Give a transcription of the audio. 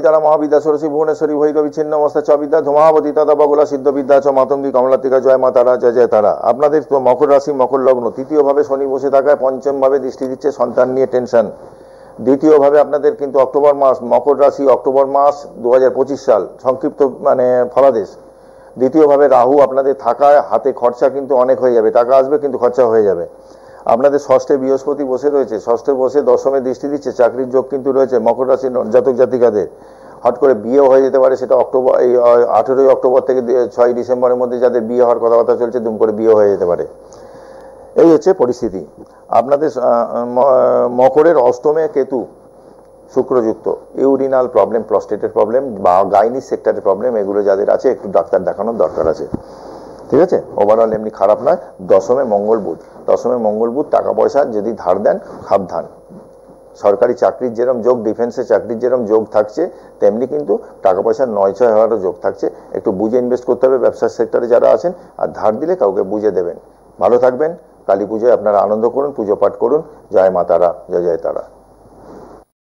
যারা মহাবিদ্যা সরস্বতী ভুবনেশ্বরী ভৈরবী ছিন্ন অবস্থা চ বিদ্যা ধুমাবতী তথা বগুলা সিদ্ধ বিদ্যা চ মাতঙ্গী কমলাতিকা জয় মা তারা জয় জয় তারা। আপনাদের তো মকর রাশি মকর লগ্ন, তৃতীয়ভাবে শনি বসে থাকায় পঞ্চমভাবে দৃষ্টি দিচ্ছে, সন্তান নিয়ে টেনশন। দ্বিতীয়ভাবে আপনাদের কিন্তু অক্টোবর মাস, মকর রাশি অক্টোবর মাস 2025 সাল সংক্ষিপ্ত ফলাদেশ। দ্বিতীয়ভাবে রাহু আপনাদের থাকায় হাতে খরচা কিন্তু অনেক হয়ে যাবে, টাকা আসবে কিন্তু খরচা হয়ে যাবে। আপনাদের ষষ্ঠে বৃহস্পতি বসে রয়েছে, ষষ্ঠে বসে দশমে দৃষ্টি দিচ্ছে, চাকরির যোগ কিন্তু রয়েছে মকর রাশির জাতক জাতিকাদের। হট করে বিয়েও হয়ে যেতে পারে, সেটা অক্টোবর, এই 18 অক্টোবর থেকে 6 ডিসেম্বরের মধ্যে যাদের বিয়ে হওয়ার কথাবার্তা চলছে দুম করে বিয়ে হয়ে যেতে পারে। এই হচ্ছে পরিস্থিতি আপনাদের। মকরের অষ্টমে কেতু শুক্রযুক্ত, ইউরিনাল প্রবলেম, প্রস্টেটের প্রবলেম বা গাইনি সেক্টরের প্রবলেম, এগুলো যাদের আছে একটু ডাক্তার দেখানোর দরকার আছে। ঠিক আছে, ওভারঅল এমনি খারাপ নয়। দশমে মঙ্গল বুধ, দশমে মঙ্গল বুধ, টাকা পয়সা যদি ধার দেন সাবধান। সরকারি চাকরির যেরকম যোগ, ডিফেন্সে চাকরির যেরকম যোগ থাকছে, তেমনি কিন্তু টাকা পয়সার নয়ছয় হওয়ারও যোগ থাকছে। একটু বুঝে ইনভেস্ট করতে হবে ব্যবসার সেক্টরে যারা আছেন, আর ধার দিলে কাউকে বুঝে দেবেন। ভালো থাকবেন। কালী পুজোয় আপনারা আনন্দ করুন, পুজো পাঠ করুন। জয় মা তারা, জয় জয় তারা।